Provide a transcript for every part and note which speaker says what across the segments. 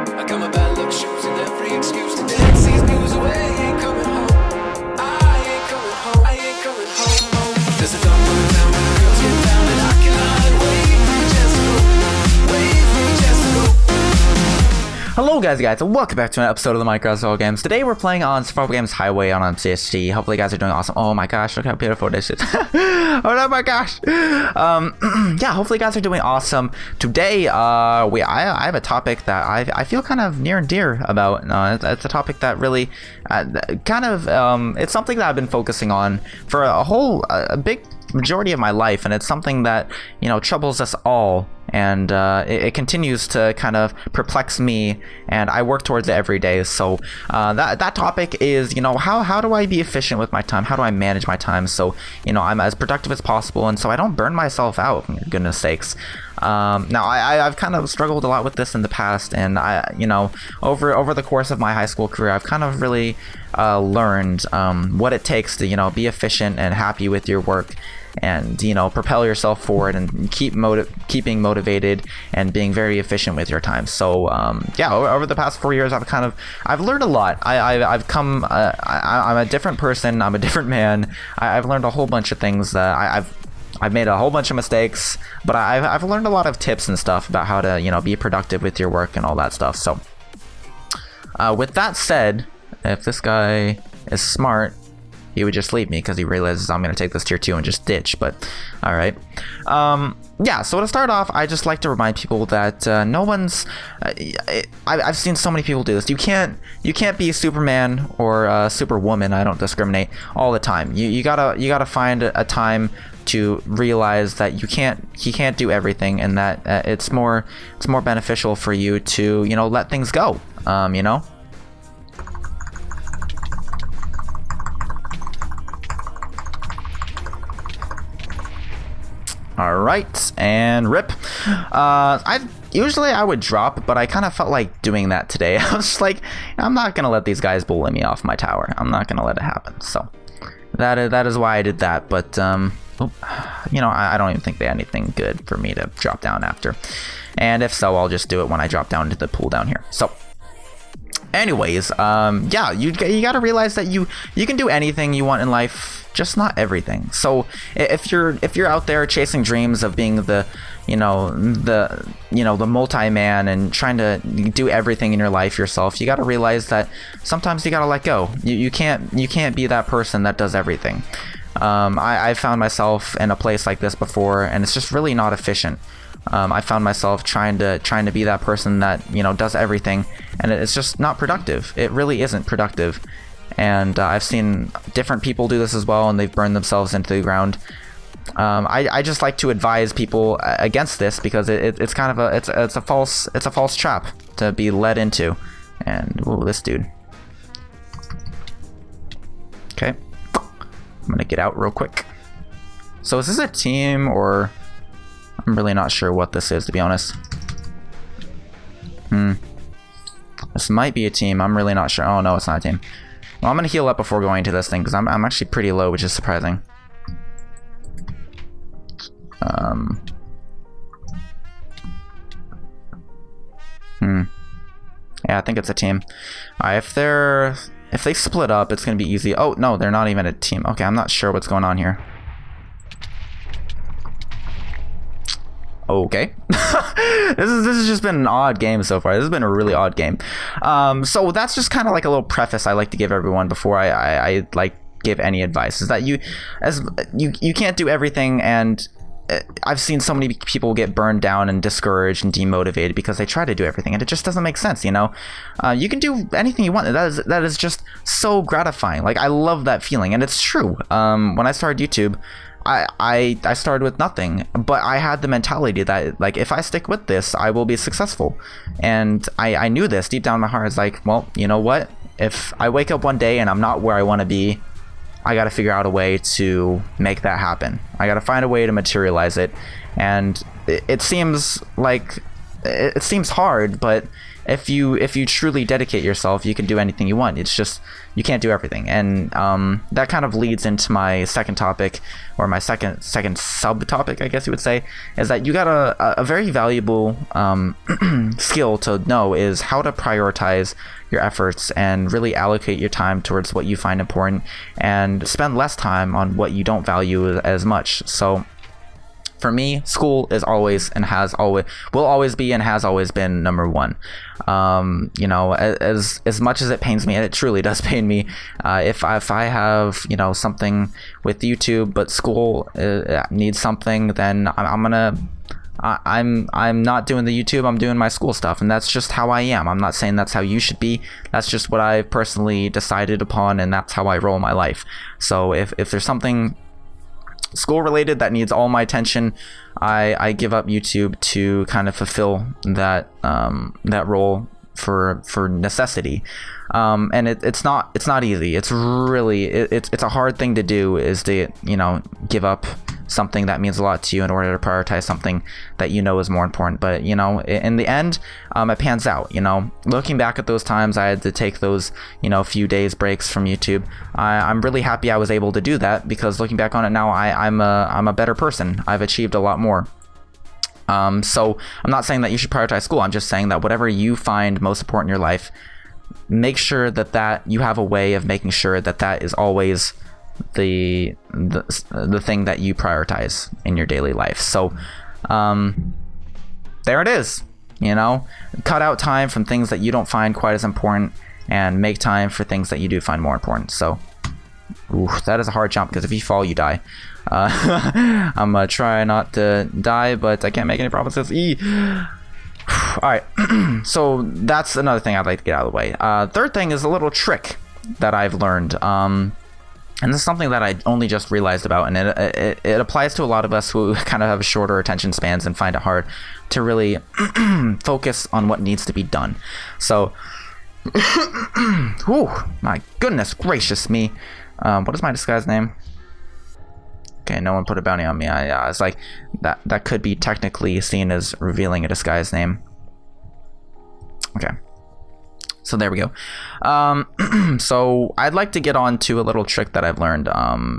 Speaker 1: I got my bad luck shoes and every excuse to dance. Sees news away, ain't coming home. I ain't coming home. I ain't coming home. There's a dog going down when the girls get down, and I cannot wait for your chance to go. Wait for your chance to go.
Speaker 2: Hello guys and welcome back to an episode of the Minecraft Survival Games. Today we're playing on Survival Games Highway on MCSG. Hopefully you guys are doing awesome. Oh my gosh, look how beautiful this is. Oh my gosh. Yeah, hopefully you guys are doing awesome. Today I have a topic that I feel kind of near and dear about. It's a topic that really it's something that I've been focusing on for a big majority of my life, and it's something that, you know, troubles us all, and it continues to kind of perplex me, and I work towards it every day. So that topic is, you know, how do I be efficient with my time? How do I manage my time so, you know, I'm as productive as possible, and so I don't burn myself out, for goodness sakes. Now I've kind of struggled a lot with this in the past, and you know, over the course of my high school career, I've kind of really learned what it takes to, you know, be efficient and happy with your work, and, you know, propel yourself forward and keeping motivated and being very efficient with your time. So yeah, over the past 4 years, I've learned a lot. I'm a different person. I'm a different man. I've learned a whole bunch of things. I've made a whole bunch of mistakes, but I've learned a lot of tips and stuff about how to, you know, be productive with your work and all that stuff. So with that said, if this guy is smart, he would just leave me because he realizes I'm going to take this tier 2 and just ditch. But all right. Yeah, so to start off, I just like to remind people that no one's I've seen so many people do this. You can't be Superman or Superwoman, I don't discriminate, all the time. You gotta find a time to realize that you can't do everything, and that it's more beneficial for you to, you know, let things go. You know. All right, and rip. Usually I would drop, but I kind of felt like doing that today. I was just like, I'm not gonna let these guys bully me off my tower. I'm not gonna let it happen. So that is why I did that. But you know, I don't even think they had anything good for me to drop down after. And if so, I'll just do it when I drop down into the pool down here. So anyways, yeah, you gotta realize that you can do anything you want in life, just not everything. So if you're out there chasing dreams of being the multi-man and trying to do everything in your life yourself, you gotta realize that sometimes you gotta let go. You can't be that person that does everything. I found myself in a place like this before, and it's just really not efficient. I found myself trying to be that person that, you know, does everything, and it's just not productive. It really isn't productive. And I've seen different people do this as well, and they've burned themselves into the ground. I just like to advise people against this, because it's kind of it's a false trap to be led into. And ooh, this dude. Okay, I'm gonna get out real quick. So is this a team, or I'm really not sure what this is, to be honest. This might be a team. I'm really not sure. Oh no, it's not a team. Well, I'm gonna heal up before going to this thing, because I'm actually pretty low, which is surprising. Yeah, I think it's a team. If they split up, it's gonna be easy. Oh no, they're not even a team. Okay, I'm not sure what's going on here. Okay. this has just been an odd game so far. This has been a really odd game. So that's just kind of like a little preface I like to give everyone before I like give any advice, is that you can't do everything, and I've seen so many people get burned down and discouraged and demotivated because they try to do everything, and it just doesn't make sense, you know. You can do anything you want. That is just so gratifying. Like, I love that feeling, and it's true. When I started YouTube, I started with nothing, but I had the mentality that, like, if I stick with this, I will be successful. And I knew this deep down in my heart. It's like, well, you know what? If I wake up one day and I'm not where I want to be, I got to figure out a way to make that happen. I got to find a way to materialize it. And it seems like it seems hard, but if you truly dedicate yourself, you can do anything you want. It's just you can't do everything. And that kind of leads into my second topic, or my second subtopic, I guess you would say, is that you got a very valuable skill to know, is how to prioritize your efforts and really allocate your time towards what you find important, and spend less time on what you don't value as much. So for me, school is always and will always be and has always been number one. You know, as much as it pains me, and it truly does pain me, if I have, you know, something with YouTube, but school needs something, then I'm not doing the YouTube, I'm doing my school stuff, and that's just how I am. I'm not saying that's how you should be. That's just what I personally decided upon, and that's how I roll my life. So if there's something school related that needs all my attention, I give up YouTube to kind of fulfill that role for necessity. And it's not easy. It's really it's a hard thing to do, is to, you know, give up something that means a lot to you in order to prioritize something that you know is more important. But, you know, in the end, it pans out. You know, looking back at those times I had to take those, you know, few days breaks from YouTube, I'm really happy I was able to do that, because looking back on it now, I'm a better person. I've achieved a lot more. So I'm not saying that you should prioritize school. I'm just saying that whatever you find most important in your life, make sure that you have a way of making sure that is always the thing that you prioritize in your daily life. So there it is. You know, cut out time from things that you don't find quite as important, and make time for things that you do find more important. So that is a hard jump, because if you fall, you die. I'm gonna try not to die, but I can't make any promises. Alright, so that's another thing I'd like to get out of the way. Third thing is a little trick that I've learned, and this is something that I only just realized about, and it applies to a lot of us who kind of have shorter attention spans and find it hard to really focus on what needs to be done. So whew, my goodness gracious me. What is my disguise name? Okay, no one put a bounty on me. It's like that could be technically seen as revealing a disguise name. Okay, so there we go. So I'd like to get on to a little trick that I've learned.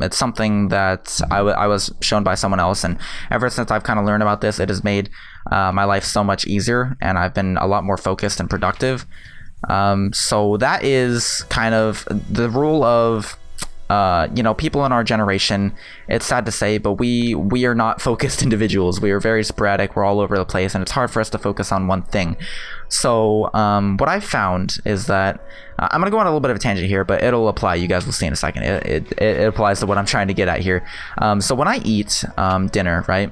Speaker 2: It's something that I was shown by someone else, and ever since I've kind of learned about this, it has made my life so much easier, and I've been a lot more focused and productive. So that is kind of the rule of you know, people in our generation. It's sad to say, but we are not focused individuals. We are very sporadic. We're all over the place, and it's hard for us to focus on one thing. So what I found is that I'm gonna go on a little bit of a tangent here, but it'll apply. You guys will see in a second. It applies to what I'm trying to get at here. So when I eat dinner, right,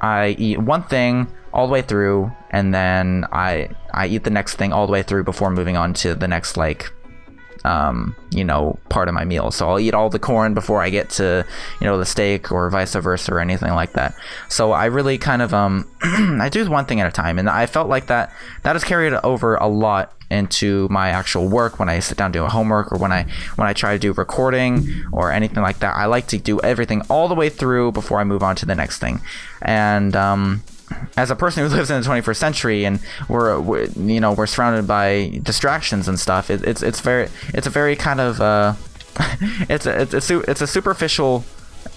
Speaker 2: I eat one thing all the way through, and then I eat the next thing all the way through before moving on to the next, like, you know, part of my meal. So I'll eat all the corn before I get to, you know, the steak, or vice versa, or anything like that. So I really kind of I do one thing at a time, and I felt like that has carried over a lot into my actual work. When I sit down to do homework, or when I try to do recording or anything like that, I like to do everything all the way through before I move on to the next thing. And as a person who lives in the 21st century, and we're surrounded by distractions and stuff, it's a very kind of it's a superficial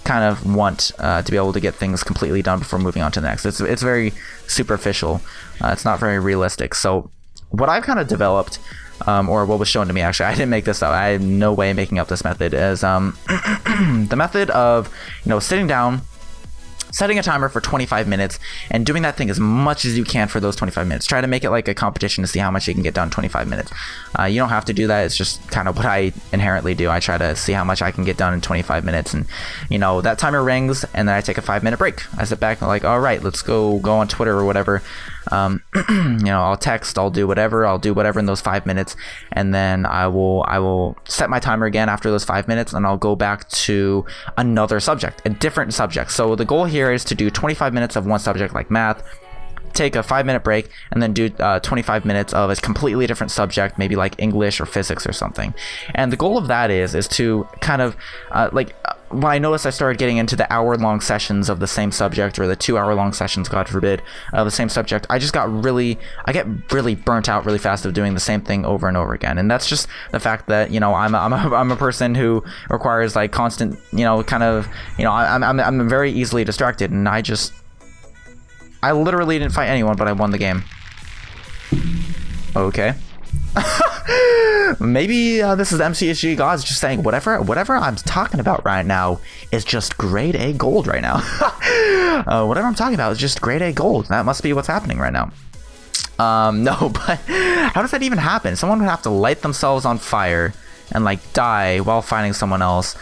Speaker 2: kind of want to be able to get things completely done before moving on to the next. It's very superficial. It's not very realistic. So what I've kind of developed, or what was shown to me, actually, I didn't make this up. I had no way of making up this method, is the method of, you know, sitting down, setting a timer for 25 minutes, and doing that thing as much as you can for those 25 minutes. Try to make it like a competition to see how much you can get done in 25 minutes. You don't have to do that. It's just kind of what I inherently do. I try to see how much I can get done in 25 minutes, and, you know, that timer rings, and then I take a 5-minute break. I sit back and, like, all right, let's go on Twitter or whatever. You know, I'll text, I'll do whatever in those 5 minutes, and then I will set my timer again after those 5 minutes, and I'll go back to another subject, a different subject. So the goal here is to do 25 minutes of one subject, like math, take a 5-minute break, and then do 25 minutes of a completely different subject, maybe like English or physics or something. And the goal of that is to kind of when I noticed I started getting into the hour-long sessions of the same subject, or the 2-hour-long sessions, God forbid, of the same subject, I get really burnt out really fast of doing the same thing over and over again. And that's just the fact that, you know, I'm a person who requires like constant, you know, kind of, you know, I'm very easily distracted, and I literally didn't fight anyone, but I won the game. Okay. Maybe this is MCSG gods just saying whatever I'm talking about right now is just grade A gold right now. Whatever I'm talking about is just grade A gold. That must be what's happening right now. No, but how does that even happen? Someone would have to light themselves on fire and like die while fighting someone else.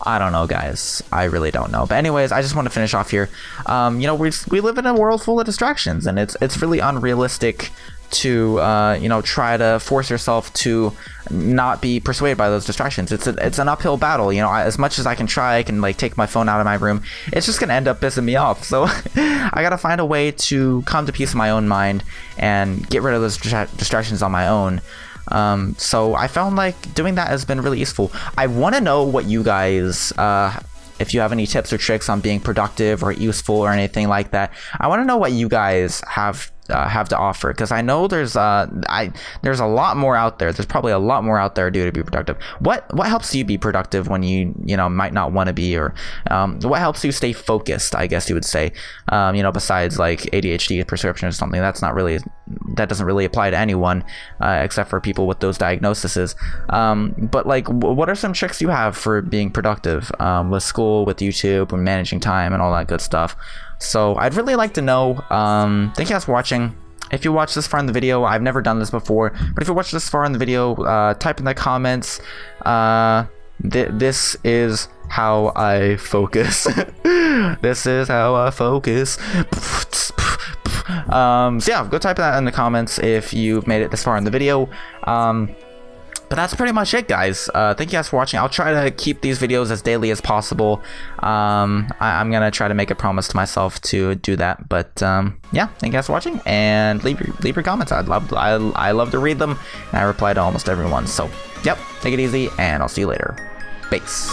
Speaker 2: I don't know, guys. I really don't know. But anyways, I just want to finish off here. You know, we live in a world full of distractions, and it's really unrealistic to you know, try to force yourself to not be persuaded by those distractions. It's an uphill battle. You know, as much as I can try, I can like take my phone out of my room, it's just gonna end up pissing me off. So I gotta find a way to come to peace in my own mind and get rid of those distractions on my own. So I found like doing that has been really useful. I want to know what you guys, if you have any tips or tricks on being productive or useful or anything like that. I want to know what you guys have to offer, because I know there's a lot more out there. There's probably a lot more out there to be productive. What helps you be productive when you know, might not want to be, or what helps you stay focused, I guess you would say, you know, besides like ADHD prescription or something. That doesn't really apply to anyone except for people with those diagnoses. But like, what are some tricks you have for being productive with school, with YouTube, and managing time and all that good stuff? So I'd really like to know. Thank you guys for watching. If you watch this far in the video, I've never done this before, but if you watch this far in the video, type in the comments, this is how I focus. This is how I focus. So yeah, go type that in the comments if you've made it this far in the video. But that's pretty much it, guys. Thank you guys for watching. I'll try to keep these videos as daily as possible. I'm gonna try to make a promise to myself to do that. But yeah, thank you guys for watching, and leave your comments. I love to read them, and I reply to almost everyone. So yep, take it easy, and I'll see you later. Peace.